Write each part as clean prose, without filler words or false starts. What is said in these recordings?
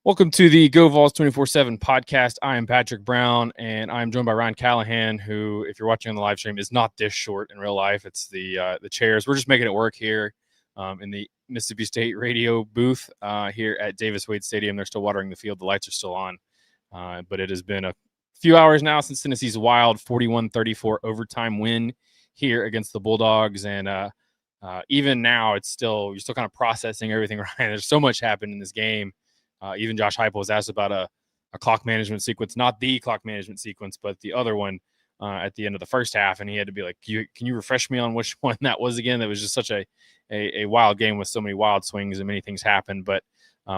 Welcome to the GoVols247 Podcast. I am Patrick Brown, and I'm joined by Ryan Callahan, who, if you're watching on the live stream, is not this short in real life. It's the chairs. We're just making it work here in the Mississippi State radio booth here at Davis Wade Stadium. They're still watering the field. The lights are still on. But it has been a few hours now since Tennessee's wild 41-34 overtime win here against the Bulldogs. And even now, you're still kind of processing everything, Ryan. There's so much happened in this game. Even Josh Heupel was asked about a clock management sequence, not the clock management sequence, but the other one at the end of the first half. And he had to be like, can you refresh me on which one that was again? That was just such a wild game with so many wild swings and many things happened. But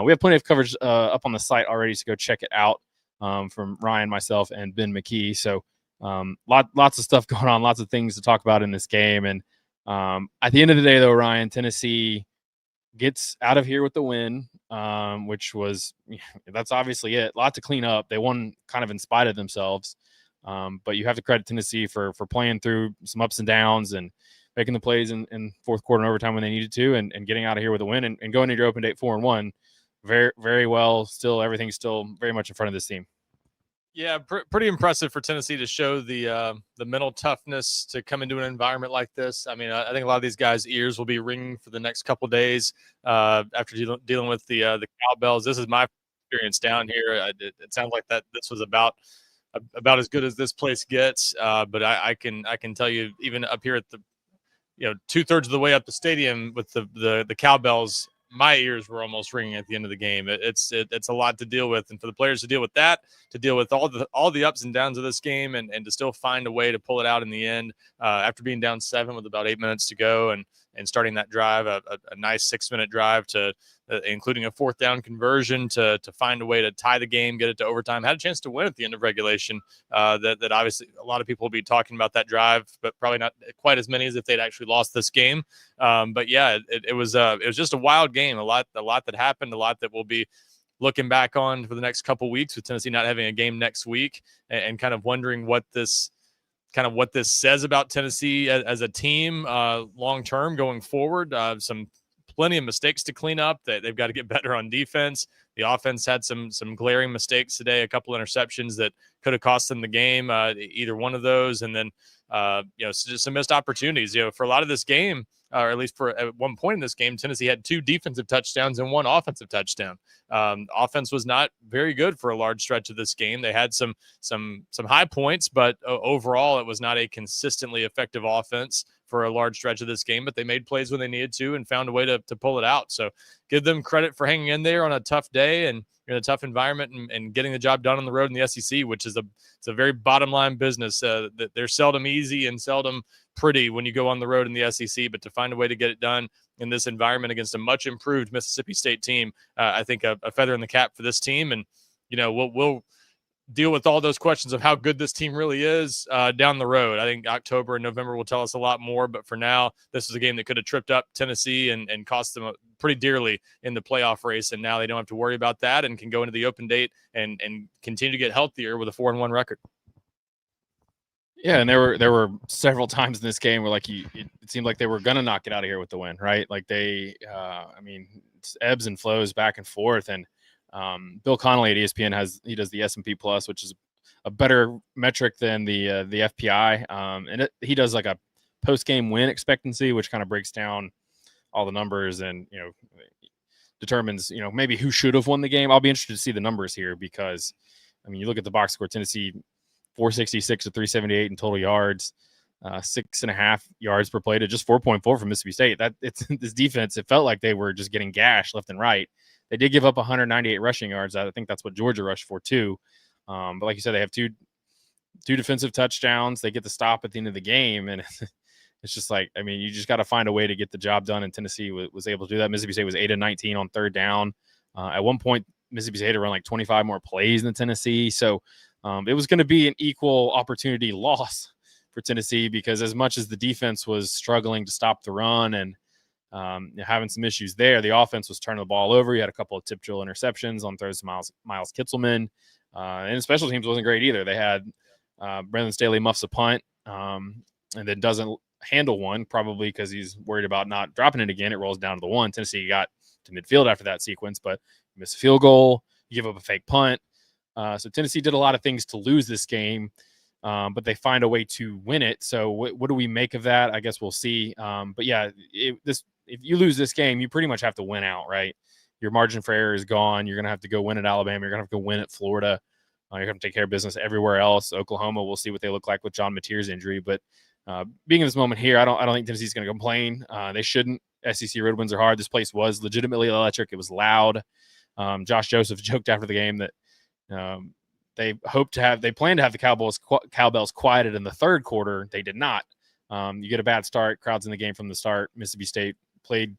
we have plenty of coverage up on the site already, so go check it out from Ryan, myself, and Ben McKee. So lots of stuff going on, lots of things to talk about in this game. And at the end of the day, though, Ryan, Tennessee gets out of here with the win, which was, that's obviously it. A lot to clean up. They won kind of in spite of themselves. But you have to credit Tennessee for playing through some ups and downs and making the plays in fourth quarter and overtime when they needed to, and getting out of here with a win and going into your open date 4-1 very, very well. Still, everything's still very much in front of this team. Yeah, pretty impressive for Tennessee to show the mental toughness to come into an environment like this. I mean, I think a lot of these guys' ears will be ringing for the next couple of days after dealing with the cowbells. This is my experience down here. It sounds like that this was about as good as this place gets. But I can tell you, even up here at the 2/3 of the way up the stadium with the cowbells, my ears were almost ringing at the end of the game. It's a lot to deal with, and for the players to deal with that, to deal with all the ups and downs of this game, and to still find a way to pull it out in the end after being down 7 with about 8 minutes to go, and starting that drive, a nice 6-minute drive to including a 4th down conversion to find a way to tie the game, get it to overtime. Had a chance to win at the end of regulation. That obviously a lot of people will be talking about that drive, but probably not quite as many as if they'd actually lost this game. But yeah, it was just a wild game. A lot that happened. A lot that we'll be looking back on for the next couple weeks, with Tennessee not having a game next week, and kind of wondering what this says about Tennessee as a team long term going forward. Plenty of mistakes to clean up. They've got to get better on defense. The offense had some glaring mistakes today, a couple interceptions that could have cost them the game, either one of those, and then just some missed opportunities. For a lot of this game, or at least for at one point in this game, Tennessee had 2 defensive touchdowns and 1 offensive touchdown. Offense was not very good for a large stretch of this game. They had some high points, but overall it was not a consistently effective offense for a large stretch of this game, but they made plays when they needed to and found a way to pull it out. So give them credit for hanging in there on a tough day and in a tough environment, and getting the job done on the road in the SEC, which is it's a very bottom line business. That they're seldom easy and seldom pretty when you go on the road in the SEC, but to find a way to get it done in this environment against a much improved Mississippi State team, I think a feather in the cap for this team. And we'll deal with all those questions of how good this team really is down the road. I think October and November will tell us a lot more, but for now, this is a game that could have tripped up Tennessee and cost them pretty dearly in the playoff race, and now they don't have to worry about that and can go into the open date and continue to get healthier with a 4-1 record. Yeah, and there were several times in this game where it seemed like they were gonna knock it out of here with the win, right? Like they, it's ebbs and flows back and forth. And Bill Connolly at ESPN does the S&P Plus, which is a better metric than the FPI, and he does like a post game win expectancy, which kind of breaks down all the numbers and determines maybe who should have won the game. I'll be interested to see the numbers here, because you look at the box score, Tennessee 466 to 378 in total yards, 6.5 yards per play to just 4.4 from Mississippi State. This defense, it felt like they were just getting gashed left and right. They did give up 198 rushing yards. I think that's what Georgia rushed for too. But like you said, they have two defensive touchdowns. They get the stop at the end of the game, and it's just like, you just got to find a way to get the job done. And Tennessee was able to do that. Mississippi State was 8-19 on 3rd down. At one point, Mississippi State had run like 25 more plays than Tennessee. So it was going to be an equal opportunity loss for Tennessee, because as much as the defense was struggling to stop the run and having some issues there, the offense was turning the ball over. You had a couple of tip drill interceptions on throws to Miles Kitzelman, and special teams wasn't great either. They had Brendan Staley muffs a punt and then doesn't handle one, probably because he's worried about not dropping it again. It rolls down to the 1. Tennessee got to midfield after that sequence, but missed a field goal. You give up a fake punt. So Tennessee did a lot of things to lose this game, but they find a way to win it. So what do we make of that? I guess we'll see. But yeah, if you lose this game, you pretty much have to win out, right? Your margin for error is gone. You're going to have to go win at Alabama. You're going to have to go win at Florida. You're going to take care of business everywhere else. Oklahoma, we'll see what they look like with John Mateer's injury. But being in this moment here, I don't think Tennessee's going to complain. They shouldn't. SEC road wins are hard. This place was legitimately electric. It was loud. Josh Joseph joked after the game that they plan to have the cowbells quieted in the third quarter. They did not. You get a bad start, crowds in the game from the start. Mississippi State played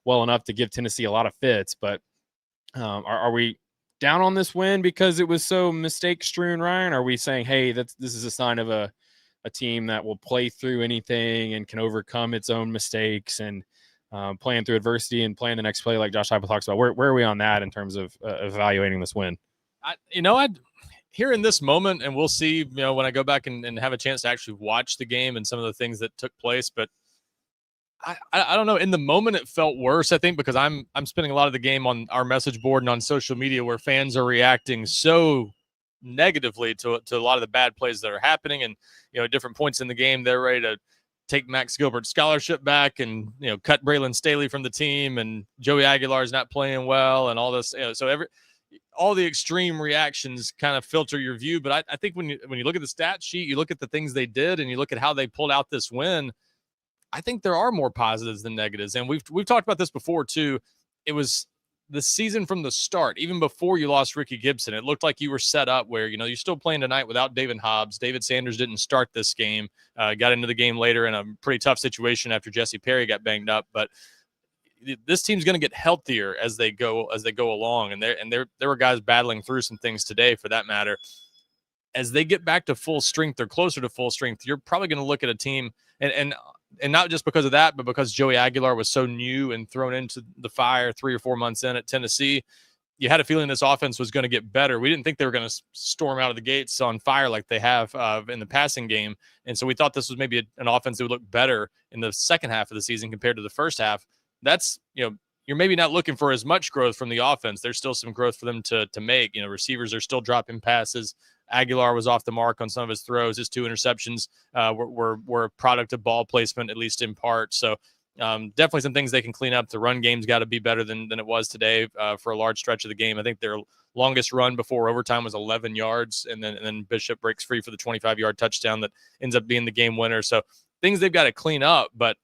well enough to give Tennessee a lot of fits, but are we down on this win because it was so mistake strewn, Ryan? Are we saying, hey, this is a sign of a team that will play through anything and can overcome its own mistakes and playing through adversity and playing the next play like Josh Heupel talks about? Where are we on that in terms of evaluating this win? I'd here in this moment, and we'll see, when I go back and have a chance to actually watch the game and some of the things that took place, but I don't know. In the moment, it felt worse, I think, because I'm spending a lot of the game on our message board and on social media where fans are reacting so negatively to a lot of the bad plays that are happening. And, at different points in the game, they're ready to take Max Gilbert's scholarship back and, cut Braylon Staley from the team, and Joey Aguilar is not playing well and all this. So all the extreme reactions kind of filter your view. But I think when you look at the stat sheet, you look at the things they did, and you look at how they pulled out this win, I think there are more positives than negatives. And we've talked about this before too. It was the season from the start, even before you lost Ricky Gibson. It looked like you were set up where, you're still playing tonight without David Hobbs. David Sanders didn't start this game, got into the game later in a pretty tough situation after Jesse Perry got banged up. But this team's going to get healthier as they go along. And there were guys battling through some things today, for that matter. As they get back to full strength or closer to full strength, you're probably going to look at a team and not just because of that, but because Joey Aguilar was so new and thrown into the fire 3 or 4 months in at Tennessee, you had a feeling this offense was going to get better. We didn't think they were going to storm out of the gates on fire like they have in the passing game. And so we thought this was maybe an offense that would look better in the second half of the season compared to the first half. That's, you're maybe not looking for as much growth from the offense. There's still some growth for them to make. Receivers are still dropping passes. Aguilar was off the mark on some of his throws. His 2 interceptions were a product of ball placement, at least in part. So definitely some things they can clean up. The run game's got to be better than it was today for a large stretch of the game. I think their longest run before overtime was 11 yards, and then Bishop breaks free for the 25-yard touchdown that ends up being the game winner. So things they've got to clean up. But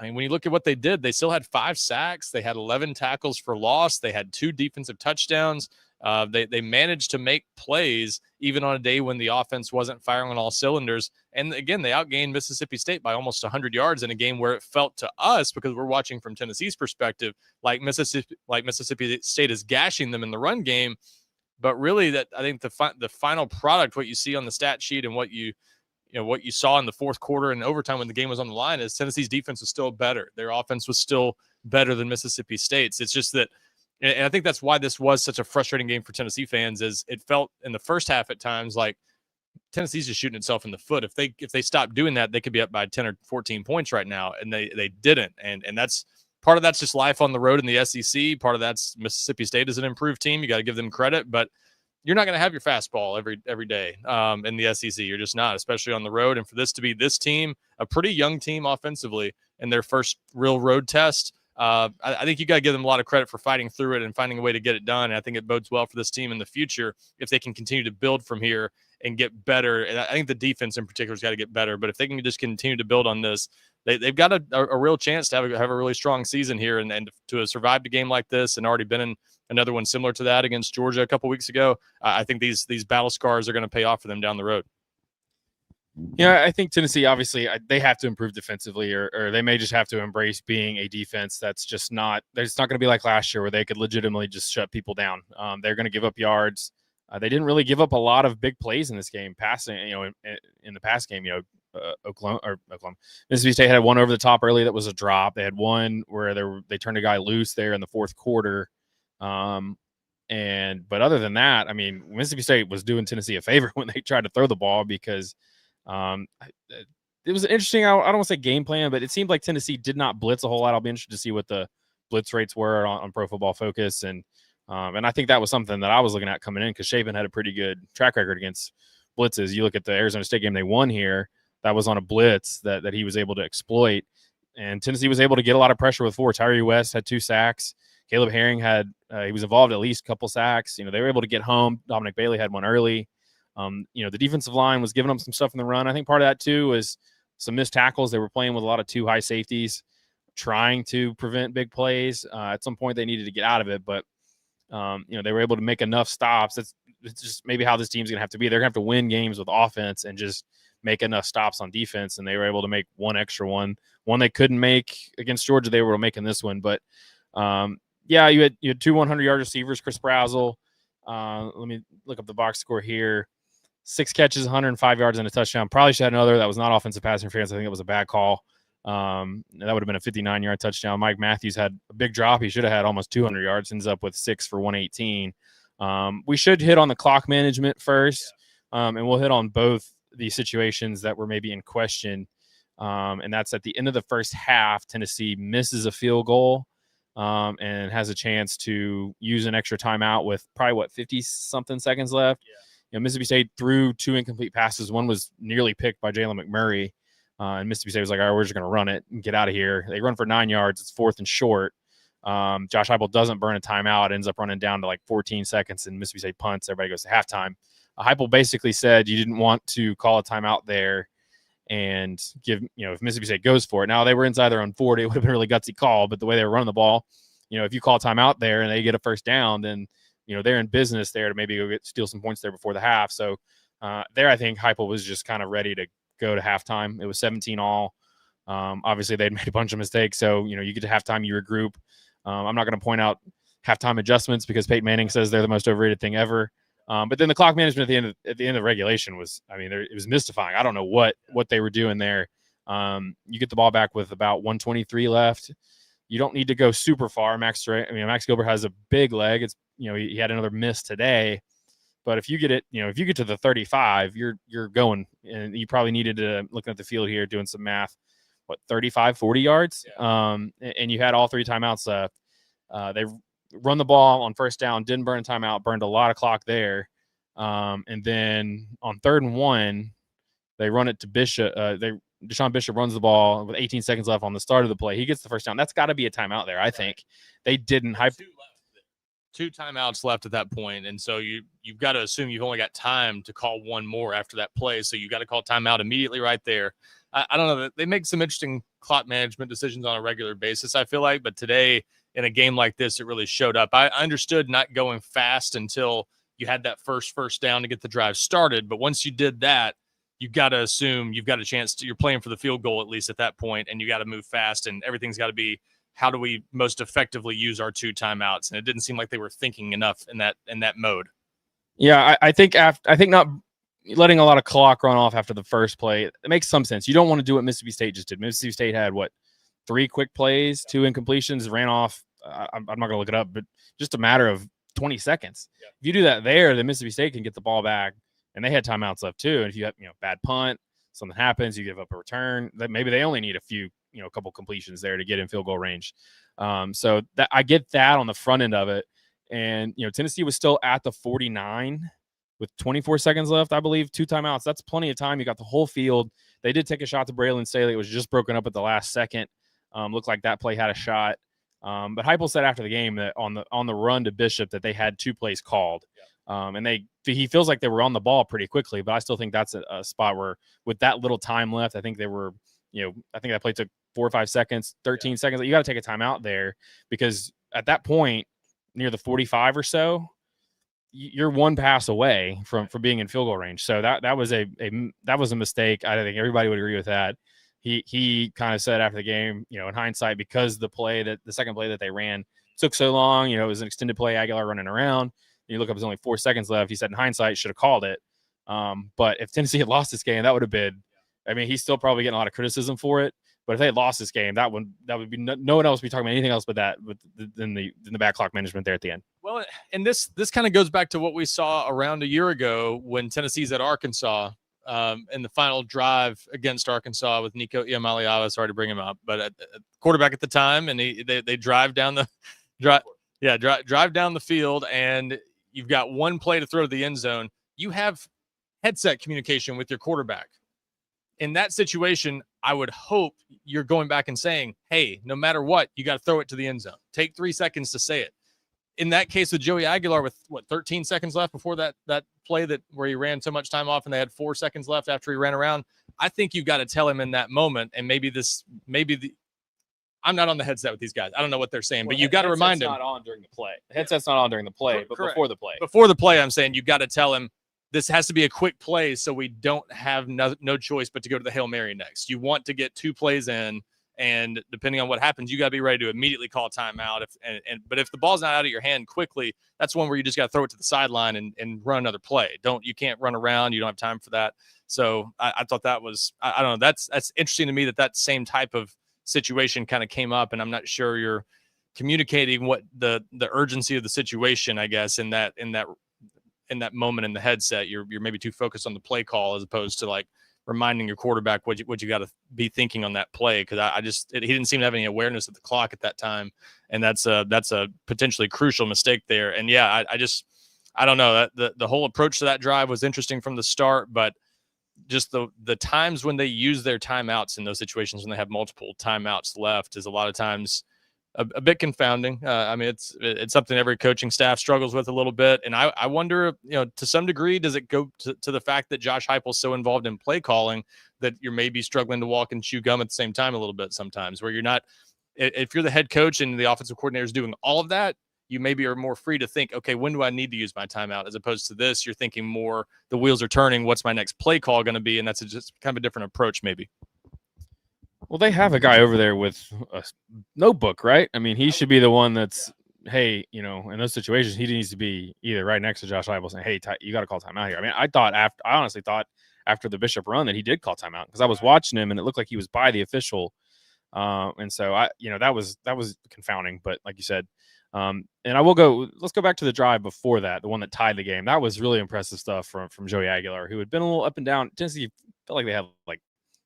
when you look at what they did, they still had 5 sacks. They had 11 tackles for loss. They had 2 defensive touchdowns. They managed to make plays even on a day when the offense wasn't firing on all cylinders. And again, they outgained Mississippi State by almost 100 yards in a game where it felt to us, because we're watching from Tennessee's perspective, like Mississippi State is gashing them in the run game. But really, that I think the final product, what you see on the stat sheet and what you saw in the fourth quarter and overtime when the game was on the line, is Tennessee's defense was still better. Their offense was still better than Mississippi State's. It's just that, and I think that's why this was such a frustrating game for Tennessee fans, is it felt in the first half at times like Tennessee's just shooting itself in the foot. If they stopped doing that, they could be up by 10 or 14 points right now, and they didn't. And that's part of that's just life on the road in the SEC. Part of that's Mississippi State is an improved team. You got to give them credit, but you're not going to have your fastball every day in the SEC. You're just not, especially on the road. And for this to be this team, a pretty young team offensively, in their first real road test, I think you got to give them a lot of credit for fighting through it and finding a way to get it done. And I think it bodes well for this team in the future if they can continue to build from here and get better. And I think the defense in particular has got to get better. But if they can just continue to build on this, they've got a real chance to have a really strong season here and to have survived a game like this and already been in another one similar to that against Georgia a couple weeks ago. I think these battle scars are going to pay off for them down the road. Yeah, I think Tennessee, obviously, they have to improve defensively, or they may just have to embrace being a defense that's just not – it's not going to be like last year where they could legitimately just shut people down. They're going to give up yards. They didn't really give up a lot of big plays in this game, passing, in the past game, Oklahoma, Mississippi State had one over the top early that was a drop. They had one where they turned a guy loose there in the fourth quarter. But other than that, Mississippi State was doing Tennessee a favor when they tried to throw the ball, because it was an interesting, I don't want to say game plan, but it seemed like Tennessee did not blitz a whole lot. I'll be interested to see what the blitz rates were on Pro Football Focus. And And I think that was something that I was looking at coming in because Shapen had a pretty good track record against blitzes. You look at the Arizona State game they won here, that was on a blitz that he was able to exploit. And Tennessee was able to get a lot of pressure with 4. Tyree West had 2 sacks. Caleb Herring had he was involved at least a couple sacks. They were able to get home. Dominic Bailey had one early. The defensive line was giving them some stuff in the run. I think part of that too was some missed tackles. They were playing with a lot of 2 high safeties, trying to prevent big plays. At some point, they needed to get out of it, but they were able to make enough stops. It's just maybe how this team's going to have to be. They're going to have to win games with offense and just make enough stops on defense. And they were able to make one extra one they couldn't make against Georgia. They were making this one, but you had 2 100-yard receivers. Chris Brazzell. Let me look up the box score here. 6 catches, 105 yards, and a touchdown. Probably should have another. That was not offensive pass interference. I think it was a bad call. That would have been a 59-yard touchdown. Mike Matthews had a big drop. He should have had almost 200 yards. Ends up with 6 for 118. We should hit on the clock management first, and we'll hit on both the situations that were maybe in question. And that's at the end of the first half. Tennessee misses a field goal and has a chance to use an extra timeout with probably 50-something seconds left. Mississippi State threw 2 incomplete passes. One was nearly picked by Jalen McMurray. And Mississippi State was like, all right, we're just going to run it and get out of here. They run for 9 yards. It's 4th and short. Josh Heupel doesn't burn a timeout. Ends up running down to like 14 seconds, and Mississippi State punts. Everybody goes to halftime. Heupel basically said you didn't want to call a timeout there and give, if Mississippi State goes for it. Now, they were inside their own 40. It would have been a really gutsy call, but the way they were running the ball, if you call a timeout there and they get a first down, then, they're in business there to maybe go steal some points there before the half. So there, I think Heupel was just kind of ready to go to halftime. It was 17 all. Obviously, they'd made a bunch of mistakes. So, you get to halftime, you regroup. I'm not going to point out halftime adjustments because Peyton Manning says they're the most overrated thing ever. But then the clock management at the end of regulation was, it was mystifying. I don't know what they were doing there. You get the ball back with about 123 left. You don't need to go super far. Max Gilbert has a big leg. It's, he had another miss today. But if you get it, if you get to the 35, you're going, and you probably needed to, looking at the field here, doing some math, 35, 40 yards. Yeah. And you had all 3 timeouts left. They run the ball on first down, didn't burn a timeout, burned a lot of clock there. And then on 3rd and 1, they run it to Bishop. Deshaun Bishop runs the ball with 18 seconds left on the start of the play. He gets the first down. That's got to be a timeout there, I think. They didn't. 2 timeouts left at that point, and so you've got to assume you've only got time to call one more after that play, so you got to call timeout immediately right there. I don't know. They make some interesting clock management decisions on a regular basis, I feel like, but today in a game like this, it really showed up. I understood not going fast until you had that first down to get the drive started, but once you did that, you've got to assume you've got a chance you're playing for the field goal at least at that point, and you got to move fast, and everything's got to be, how do we most effectively use our 2 timeouts? And it didn't seem like they were thinking enough in that mode. Yeah, I think not letting a lot of clock run off after the first play, it makes some sense. You don't want to do what Mississippi State just did. Mississippi State had 3 quick plays, 2 incompletions, ran off. I'm not going to look it up, but just a matter of 20 seconds. Yeah. If you do that there, then Mississippi State can get the ball back, and they had timeouts left too. And if you have bad punt, something happens, you give up a return, that maybe they only need a couple completions there to get in field goal range. So that I get that on the front end of it. And, Tennessee was still at the 49 with 24 seconds left, I believe, 2 timeouts. That's plenty of time. You got the whole field. They did take a shot to Braylon Staley. It was just broken up at the last second. Looked like that play had a shot. But Heupel said after the game that on the run to Bishop that they had 2 plays called. Yeah. And he feels like they were on the ball pretty quickly, but I still think that's a spot where with that little time left, I think they were, I think that play took 4 or 5 seconds, 13 seconds. You got to take a timeout there because at that point, near the 45 or so, you're 1 pass away from being in field goal range. So that was a mistake. I think everybody would agree with that. He kind of said after the game, in hindsight, because the second play that they ran took so long, it was an extended play, Aguilar running around. You look up, there's only 4 seconds left. He said in hindsight, should have called it. But if Tennessee had lost this game, that would have been, he's still probably getting a lot of criticism for it. But if they had lost this game, that would be no one else would be talking about anything else but that, than the bad clock management there at the end. Well, and this kind of goes back to what we saw around a year ago when Tennessee's at Arkansas in the final drive against Arkansas with Nico Iamaleava. Sorry to bring him up, but quarterback at the time, and they drive down the drive. Yeah, drive down the field, and you've got one play to throw to the end zone. You have headset communication with your quarterback. In that situation, I would hope you're going back and saying, hey, no matter what, you got to throw it to the end zone. Take 3 seconds to say it. In that case with Joey Aguilar, with 13 seconds left before that play where he ran so much time off and they had 4 seconds left after he ran around, I think you've got to tell him in that moment. And I'm not on the headset with these guys. I don't know what they're saying, but you got to remind him. Not on during the play. The headset's not on during the play, but Correct. before the play. Before the play, I'm saying you got to tell him this has to be a quick play, so we don't have no choice but to go to the Hail Mary next. You want to get 2 plays in, and depending on what happens, you got to be ready to immediately call timeout. But if the ball's not out of your hand quickly, that's one where you just got to throw it to the sideline and run another play. You can't run around. You don't have time for that. So I thought that was, I don't know. That's interesting to me that same type of situation kind of came up, and I'm not sure you're communicating what the urgency of the situation, I guess, in that moment in the headset. You're maybe too focused on the play call as opposed to like reminding your quarterback what you got to be thinking on that play. Cause he didn't seem to have any awareness of the clock at that time. And that's a potentially crucial mistake there. And yeah, I don't know, that the whole approach to that drive was interesting from the start, but just the times when they use their timeouts in those situations, when they have multiple timeouts left, is a lot of times a bit confounding. I mean, it's something every coaching staff struggles with a little bit. And I wonder, to some degree, does it go to the fact that Josh Heupel's so involved in play calling that you're maybe struggling to walk and chew gum at the same time a little bit sometimes, where you're not, if you're the head coach and the offensive coordinator is doing all of that, you maybe are more free to think, okay, when do I need to use my timeout? As opposed to this, you're thinking more, the wheels are turning. What's my next play call going to be? And that's just kind of a different approach, maybe. Well, they have a guy over there with a notebook, right? I mean, he should be the one that's, hey, in those situations, he needs to be either right next to Josh Heupel saying, hey, you got to call timeout here. I mean, I honestly thought after the Bishop run that he did call timeout, because I was watching him and it looked like he was by the official. And so that was confounding, but like you said, and let's go back to the drive before that, the one that tied the game. That was really impressive stuff from Joey Aguilar, who had been a little up and down. Tennessee felt like they had like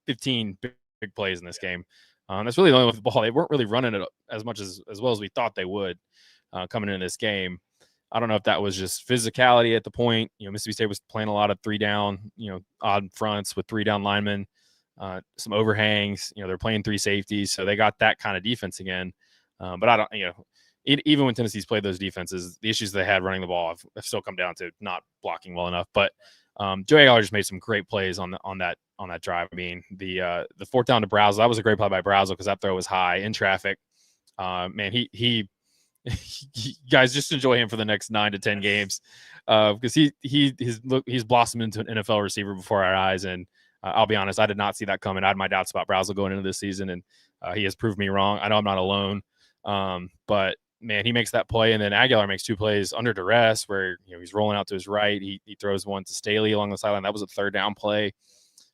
15 big plays in this game. That's really the only with the ball. They weren't really running it as much as well as we thought they would coming into this game. I don't know if that was just physicality at the point. Mississippi State was playing a lot of 3 down, odd fronts with 3 down linemen, some overhangs. They're playing 3 safeties, so they got that kind of defense again. But I don't, even when Tennessee's played those defenses, the issues they had running the ball have still come down to not blocking well enough. But Joey Aguilar just made some great plays on that drive. I mean, the 4th down to Brazel, that was a great play by Brazel because that throw was high in traffic. Man, he guys, just enjoy him for the next 9 to 10 games because he's blossomed into an NFL receiver before our eyes. And I'll be honest, I did not see that coming. I had my doubts about Brazel going into this season, and he has proved me wrong. I know I'm not alone, but man, he makes that play, and then Aguilar makes 2 plays under duress where he's rolling out to his right. He throws one to Staley along the sideline. That was a 3rd down play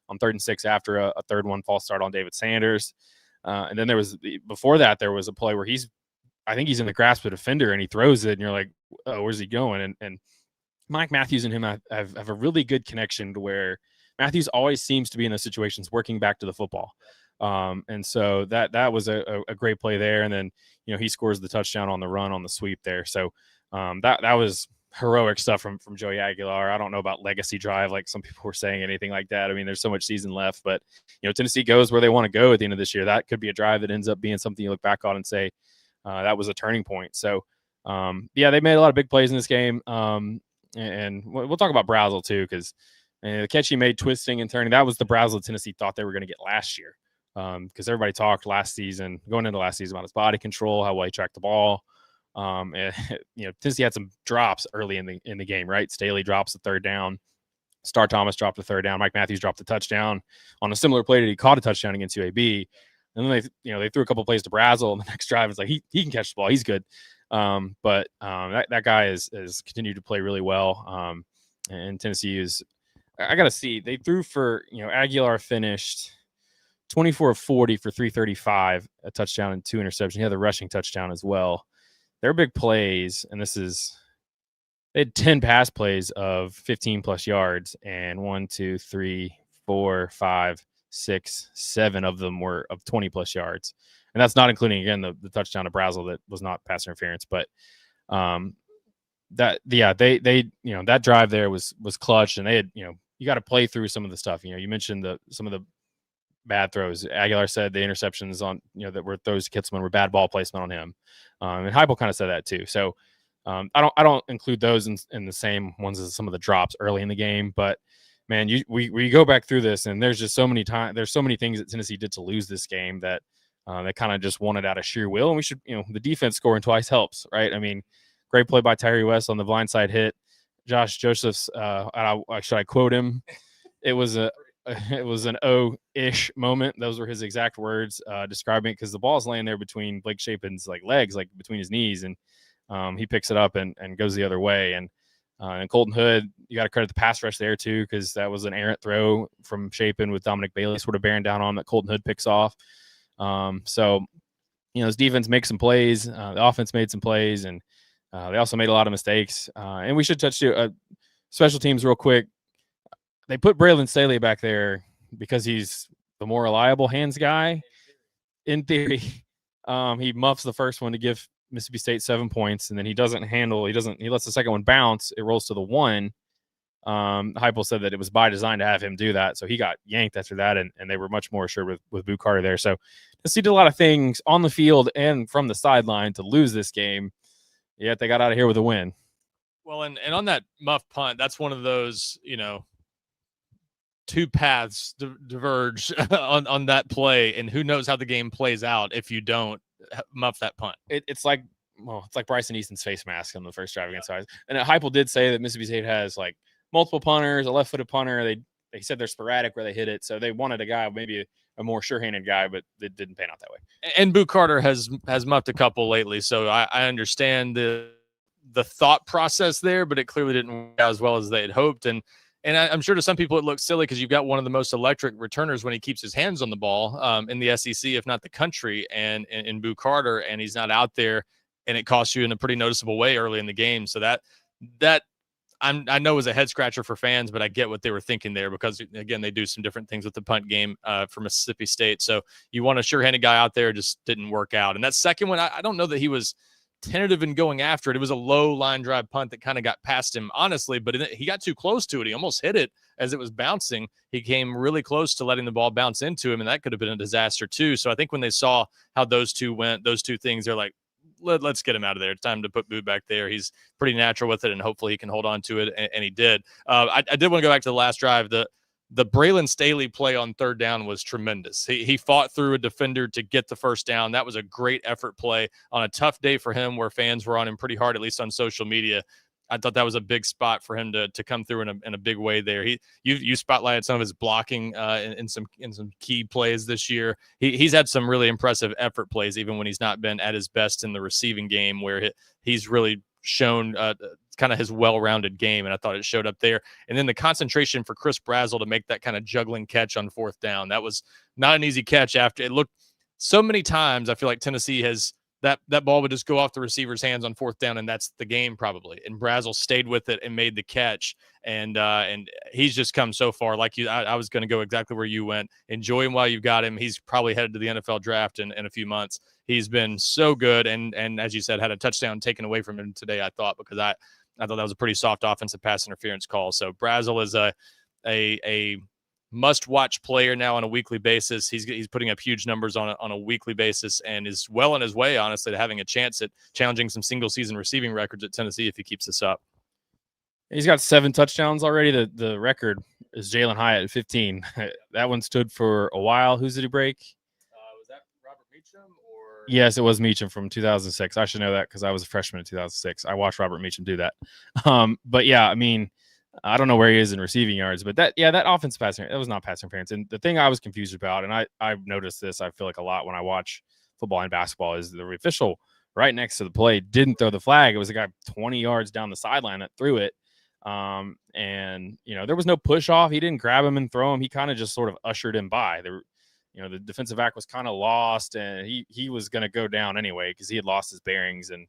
on 3rd and 6 after a 3rd one false start on David Sanders. And then before that, there was a play where I think he's in the grasp of a defender and he throws it, and you're like, oh, where's he going? And Mike Matthews and him have a really good connection to where Matthews always seems to be in those situations working back to the football. And so that was a great play there. And then, he scores the touchdown on the run on the sweep there. So that was heroic stuff from Joey Aguilar. I don't know about legacy drive, like some people were saying, anything like that. I mean, there's so much season left, but Tennessee goes where they want to go at the end of this year. That could be a drive that ends up being something you look back on and say, that was a turning point. So they made a lot of big plays in this game. And we'll talk about Brazel too, because the catch he made twisting and turning, that was the Brazel Tennessee thought they were going to get last year. Because everybody talked going into last season about his body control, how well he tracked the ball. And Tennessee had some drops early in the game, right? Staley drops the 3rd down. Star Thomas dropped the 3rd down. Mike Matthews dropped the touchdown on a similar play that he caught a touchdown against UAB. And then they threw a couple plays to Brazel, and the next drive is like he can catch the ball. He's good. But that guy has continued to play really well. And Tennessee is, I got to see, they threw for, Aguilar finished 24 of 40 for 335, a touchdown and 2 interceptions. He had the rushing touchdown as well. They're big plays, and they had 10 pass plays of 15 plus yards, and 1, 2, 3, 4, 5, 6, 7 of them were of 20 plus yards. And that's not including, again, the touchdown to Brazel that was not pass interference. But They that drive there was clutch, and they had you got to play through some of the stuff. You mentioned some of the bad throws. Aguilar said the interceptions on that were throws to Kitzelman were bad ball placement on him, and Heupel kind of said that too. So I don't include those in the same ones as some of the drops early in the game, but man, we go back through this, and there's just so many things that Tennessee did to lose this game that they kind of just won it out of sheer will. And we should, the defense scoring twice helps, right? I mean, great play by Tyree West on the blindside hit. Josh Joseph's, should I quote him? It was an O-ish moment. Those were his exact words describing it, because the ball's laying there between Blake Shapen's legs, between his knees, and he picks it up and goes the other way. And Colton Hood, you got to credit the pass rush there too, because that was an errant throw from Shapen with Dominic Bailey sort of bearing down on that Colton Hood picks off. So his defense makes some plays. The offense made some plays, and they also made a lot of mistakes. And we should touch special teams real quick. They put Braylon Staley back there because he's the more reliable hands guy. In theory, he muffs the first one to give Mississippi State 7 points, and then he lets the second one bounce. It rolls to the 1. Heupel said that it was by design to have him do that, so he got yanked after that, and they were much more assured with Boo Carter there. So Tennessee did a lot of things on the field and from the sideline to lose this game, yet they got out of here with a win. Well, and on that muff punt, that's one of those, two paths diverge on that play, and who knows how the game plays out if you don't muff that punt. It's like Bryson Easton's face mask on the first drive against Iowa. And Heupel did say that Mississippi State has multiple punters, a left-footed punter. They said they're sporadic where they hit it, so they wanted a guy, maybe a more sure-handed guy, but it didn't pan out that way. And Boo Carter has muffed a couple lately, so I understand the thought process there, but it clearly didn't work out as well as they had hoped. And I'm sure to some people it looks silly because you've got one of the most electric returners when he keeps his hands on the ball in the SEC, if not the country, and in Boo Carter, and he's not out there, and it costs you in a pretty noticeable way early in the game. So that I know is a head scratcher for fans, but I get what they were thinking there, because again, they do some different things with the punt game for Mississippi State. So you want a sure-handed guy out there, just didn't work out. And that second one, I don't know that he was tentative in going after it. It was a low line drive punt that kind of got past him, honestly, but he got too close to it. He almost hit it as it was bouncing. He came really close to letting the ball bounce into him, and that could have been a disaster too. So I think when they saw how those two went, those two things, they're like, let's get him out of there. It's time to put Boo back there. He's pretty natural with it, and hopefully he can hold on to it, and he did. I did want to go back to the last drive. The Braylon Staley play on third down was tremendous. He fought through a defender to get the first down. That was a great effort play on a tough day for him, where fans were on him pretty hard, at least on social media. I thought that was a big spot for him to come through in a big way there. You spotlighted some of his blocking in some key plays this year. He's had some really impressive effort plays, even when he's not been at his best in the receiving game, where he's really shown kind of his well-rounded game, and I thought it showed up there. And then the concentration for Chris Brazzell to make that kind of juggling catch on fourth down, that was not an easy catch. After it looked so many times, I feel like Tennessee has that ball would just go off the receiver's hands on fourth down, and that's the game probably. And Brazzell stayed with it and made the catch, and he's just come so far. Like I was going to go exactly where you went. Enjoy him while you've got him. He's probably headed to the NFL draft in a few months. He's been so good, and as you said, had a touchdown taken away from him today, I thought, because I thought that was a pretty soft offensive pass interference call. So Brazzell is a must-watch player now on a weekly basis. He's putting up huge numbers on a weekly basis, and is well on his way, honestly, to having a chance at challenging some single-season receiving records at Tennessee if he keeps this up. He's got 7 touchdowns already. The record is Jalen Hyatt at 15. That one stood for a while. Who's did he break? Was that Robert Meacham? Or Yes, it was Meacham from 2006. I should know that because I was a freshman in 2006. I watched Robert Meacham do that. But yeah, I mean, I don't know where he is in receiving yards, but that offensive passing, that was not pass interference. And the thing I was confused about, and I've noticed this, I feel like a lot when I watch football and basketball, is the official right next to the play didn't throw the flag. It was a guy 20 yards down the sideline that threw it. And there was no push off. He didn't grab him and throw him. He kind of just sort of ushered him by. The defensive back was kind of lost, and he was going to go down anyway because he had lost his bearings, and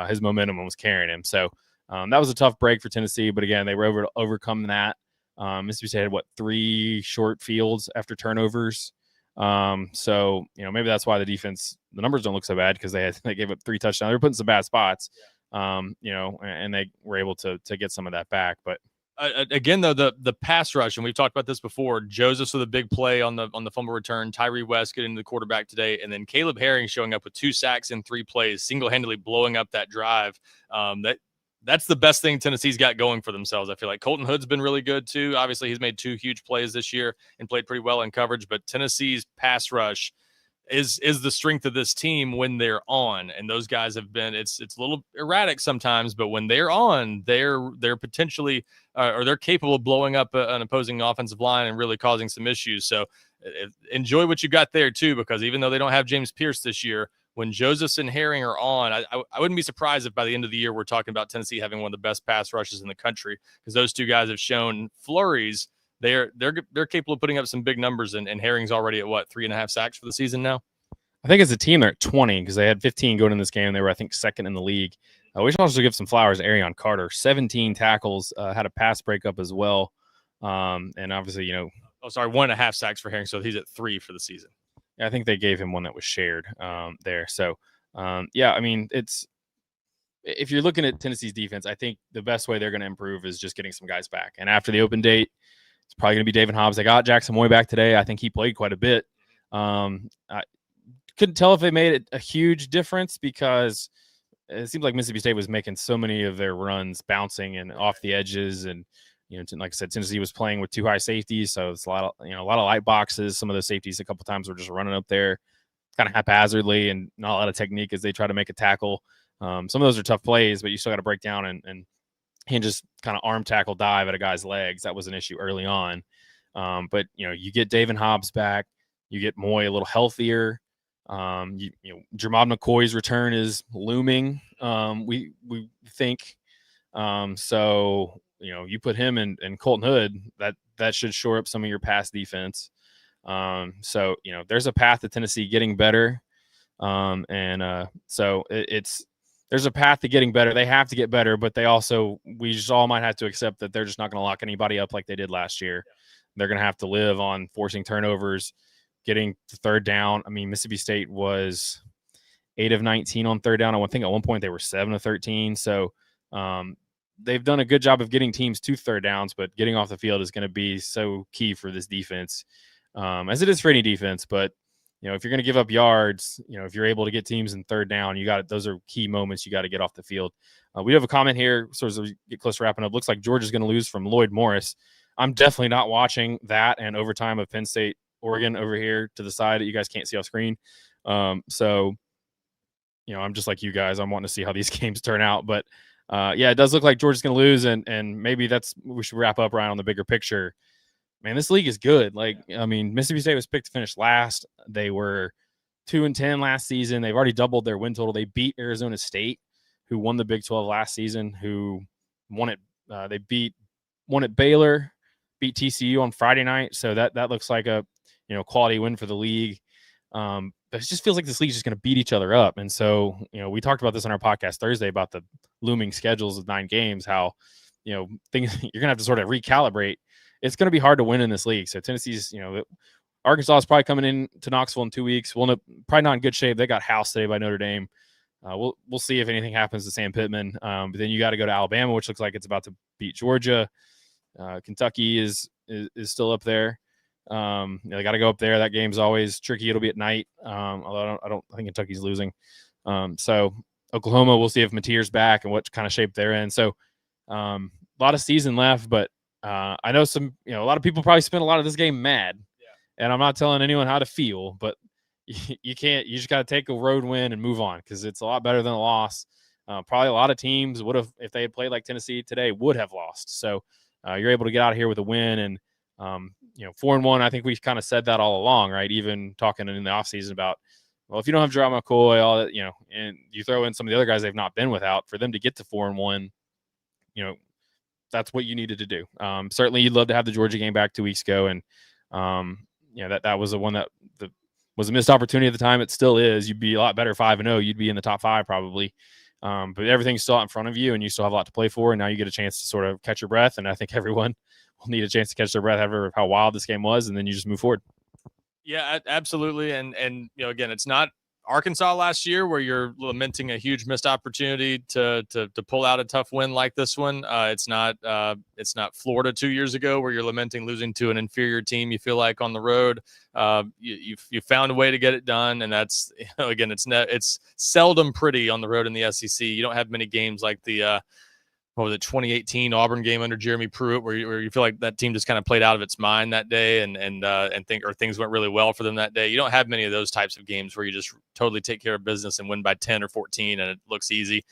his momentum was carrying him. So that was a tough break for Tennessee, but again, they were able to overcome that. Mississippi State had 3 short fields after turnovers. So maybe that's why the defense, the numbers don't look so bad, because they gave up 3 touchdowns. They were put in some bad spots. and they were able to get some of that back. But again, though, the pass rush, and we've talked about this before. Joseph's with a big play on the fumble return. Tyree West getting the quarterback today, and then Caleb Herring showing up with 2 sacks in 3 plays, single-handedly blowing up that drive. That's the best thing Tennessee's got going for themselves. I feel like Colton Hood's been really good too. Obviously, he's made 2 huge plays this year and played pretty well in coverage. But Tennessee's pass rush is the strength of this team when they're on, and those guys have been. It's a little erratic sometimes, but when they're on, they're potentially or they're capable of blowing up an opposing offensive line and really causing some issues. So enjoy what you got there too, because even though they don't have James Pierce this year, when Josephs and Herring are on, I wouldn't be surprised if by the end of the year we're talking about Tennessee having one of the best pass rushes in the country, because those 2 guys have shown flurries. They're capable of putting up some big numbers, and Herring's already at 3.5 sacks for the season now. I think as a team, they're at 20 because they had 15 going in this game. They were, I think, second in the league. We should also give some flowers to Arion Carter. 17 tackles, had a pass breakup as well. And obviously, 1.5 sacks for Herring, so he's at 3 for the season. Yeah, I think they gave him one that was shared there. So, I mean, if you're looking at Tennessee's defense, I think the best way they're going to improve is just getting some guys back. And after the open date, it's probably going to be David Hobbs. They got Jackson Moy back today. I think he played quite a bit. I couldn't tell if it made a huge difference because it seemed like Mississippi State was making so many of their runs bouncing and off the edges. And, like I said, Tennessee was playing with 2 high safeties. So it's a lot of light boxes. Some of those safeties a couple times were just running up there kind of haphazardly and not a lot of technique as they try to make a tackle. Some of those are tough plays, but you still got to break down and just kind of arm tackle dive at a guy's legs. That was an issue early on. But, you get David Hobbs back, you get Moy a little healthier. Jermod McCoy's return is looming. We think, so, you put him and Colton Hood, that should shore up some of your pass defense. So, there's a path to Tennessee getting better. So there's a path to getting better. They have to get better, but we just all might have to accept that they're just not going to lock anybody up like they did last year. They're going to have to live on forcing turnovers, getting to third down. I mean, Mississippi State was 8 of 19 on third down. I think at one point they were 7 of 13. So they've done a good job of getting teams to third downs, but getting off the field is going to be so key for this defense, as it is for any defense. But, if you're going to give up yards, if you're able to get teams in third down, those are key moments you got to get off the field. We have a comment here, sort of get close to wrapping up. Looks like Georgia's going to lose from Lloyd Morris. I'm definitely not watching that and overtime of Penn State, Oregon over here to the side that you guys can't see off screen. So, I'm just like you guys. I'm wanting to see how these games turn out. But, it does look like Georgia's going to lose, and maybe we should wrap up around on the bigger picture. Man, this league is good. Mississippi State was picked to finish last. They were 2-10 last season. They've already doubled their win total. They beat Arizona State, who won the Big 12 last season, who won it. They won at Baylor, beat TCU on Friday night. So that looks like a quality win for the league. But it just feels like this league is just going to beat each other up. And so, we talked about this on our podcast Thursday about the looming schedules of 9 games, how, things you're going to have to sort of recalibrate. It's going to be hard to win in this league. So Tennessee's, Arkansas is probably coming in to Knoxville in 2 weeks. Probably not in good shape. They got housed today by Notre Dame. We'll see if anything happens to Sam Pittman. But then you got to go to Alabama, which looks like it's about to beat Georgia. Kentucky is still up there. They got to go up there. That game's always tricky. It'll be at night. Although I think Kentucky's losing. So Oklahoma, we'll see if Mateer's back and what kind of shape they're in. So a lot of season left, but I know a lot of people probably spent a lot of this game mad. Yeah. And I'm not telling anyone how to feel, but you just got to take a road win and move on, because it's a lot better than a loss. Probably a lot of teams would have, if they had played like Tennessee today, would have lost. So you're able to get out of here with a win, and 4-1. I think we kind of said that all along, right? Even talking in the offseason about, well, if you don't have Jerome McCoy, all that, and you throw in some of the other guys they've not been without, for them to get to 4-1, that's what you needed to do. Certainly, you'd love to have the Georgia game back 2 weeks ago, and that was the one that was a missed opportunity at the time. It still is. You'd be a lot better 5-0. You'd be in the top 5 probably. But everything's still out in front of you, and you still have a lot to play for. And now you get a chance to sort of catch your breath. And I think everyone will need a chance to catch their breath after how wild this game was, and then you just move forward. Yeah, absolutely. And again, it's not Arkansas last year, where you're lamenting a huge missed opportunity to pull out a tough win like this one. It's not Florida 2 years ago, where you're lamenting losing to an inferior team you feel like on the road. You found a way to get it done, and that's, again, it's seldom pretty on the road in the SEC. You don't have many games like the 2018 Auburn game under Jeremy Pruitt, where you feel like that team just kind of played out of its mind that day, and things went really well for them that day. You don't have many of those types of games where you just totally take care of business and win by 10 or 14 and it looks easy.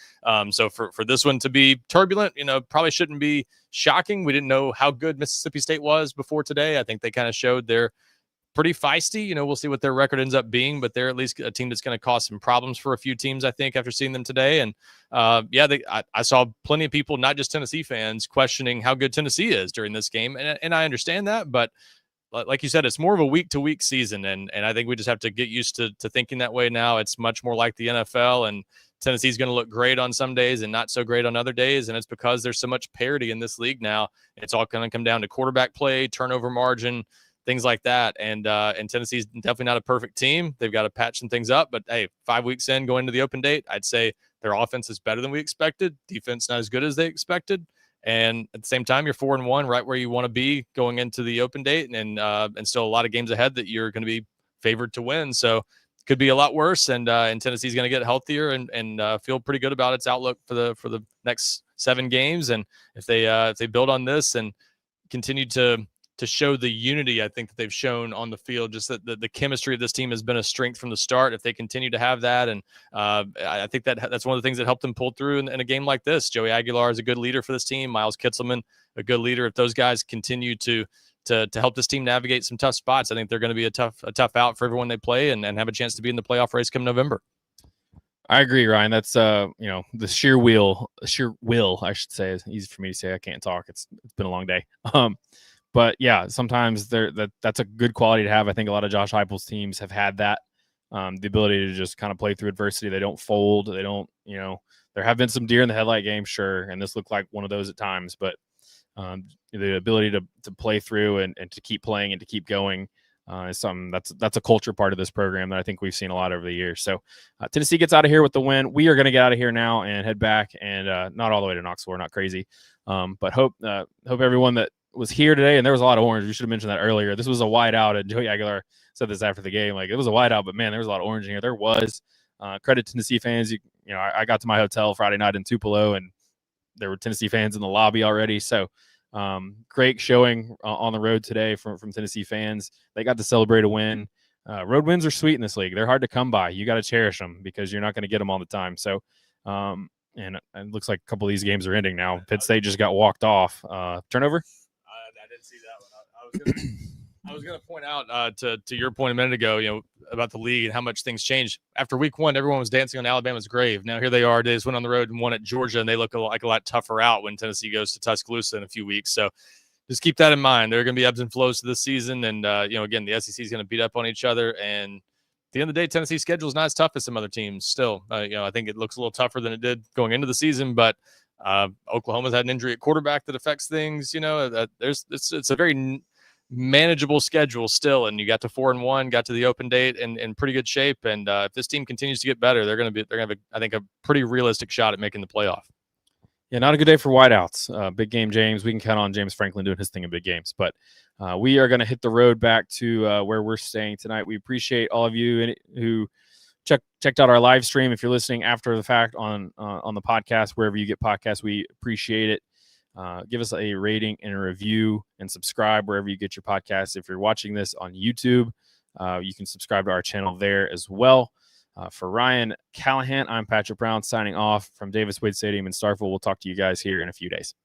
So for this one to be turbulent, probably shouldn't be shocking. We didn't know how good Mississippi State was before today. I think they kind of showed they're pretty feisty. We'll see what their record ends up being, but they're at least a team that's going to cause some problems for a few teams, I think, after seeing them today. And I saw plenty of people, not just Tennessee fans, questioning how good Tennessee is during this game. And I understand that, but like you said, it's more of a week-to-week season. And I think we just have to get used to thinking that way now. It's much more like the NFL, and Tennessee's going to look great on some days and not so great on other days. And it's because there's so much parity in this league now. It's all going to come down to quarterback play, turnover margin, things like that. And Tennessee's definitely not a perfect team. They've got to patch some things up. But, hey, 5 weeks in, going to the open date, I'd say their offense is better than we expected. Defense not as good as they expected. And at the same time, you're 4-1, right where you want to be going into the open date. And still a lot of games ahead that you're going to be favored to win. So it could be a lot worse. And Tennessee's going to get healthier and feel pretty good about its outlook for the next 7 games. And if they build on this and continue to show the unity, I think, that they've shown on the field, just that the chemistry of this team has been a strength from the start. If they continue to have that, and I think that's one of the things that helped them pull through in a game like this. Joey Aguilar is a good leader for this team. Miles Kitselman, a good leader. If those guys continue to help this team navigate some tough spots, I think they're going to be a tough out for everyone they play and have a chance to be in the playoff race come November. I agree, Ryan. That's the sheer will, I should say. It's easy for me to say. I can't talk. It's been a long day. But yeah, sometimes that's a good quality to have. I think a lot of Josh Heupel's teams have had that, the ability to just kind of play through adversity. They don't fold. They don't, there have been some deer in the headlight games, sure, and this looked like one of those at times. But the ability to play through and to keep playing and to keep going is something that's a culture part of this program that I think we've seen a lot over the years. So Tennessee gets out of here with the win. We are going to get out of here now and head back, and not all the way to Knoxville, not crazy, but hope everyone that was here today, and there was a lot of orange. We should have mentioned that earlier. This was a whiteout, and Joey Aguilar said this after the game. Like, it was a whiteout, but man, there was a lot of orange in here. There was. Credit to Tennessee fans. I got to my hotel Friday night in Tupelo, and there were Tennessee fans in the lobby already. So great showing on the road today from Tennessee fans. They got to celebrate a win. Road wins are sweet in this league. They're hard to come by. You got to cherish them because you're not going to get them all the time. So, and it looks like a couple of these games are ending now. Pitt State just got walked off. Turnover? I didn't see that one. I was going to point out to your point a minute ago, about the league and how much things changed. After week 1, everyone was dancing on Alabama's grave. Now here they are. They just went on the road and won at Georgia, and they look like a lot tougher out when Tennessee goes to Tuscaloosa in a few weeks. So just keep that in mind. There are going to be ebbs and flows to this season, and again, the SEC is going to beat up on each other. And at the end of the day, Tennessee's schedule is not as tough as some other teams. Still, I think it looks a little tougher than it did going into the season, but Oklahoma's had an injury at quarterback that affects things. It's a very manageable schedule still, and you got to 4-1, got to the open date in pretty good shape. And if this team continues to get better, they're going to have I think a pretty realistic shot at making the playoff. Yeah, not a good day for wideouts. Big game James. We can count on James Franklin doing his thing in big games, but we are going to hit the road back to where we're staying tonight. We appreciate all of you who checked out our live stream. If you're listening after the fact on the podcast, wherever you get podcasts, we appreciate it. Give us a rating and a review, and subscribe wherever you get your podcasts. If you're watching this on YouTube, you can subscribe to our channel there as well. For Ryan Callahan, I'm Patrick Brown signing off from Davis Wade Stadium in Starkville. We'll talk to you guys here in a few days.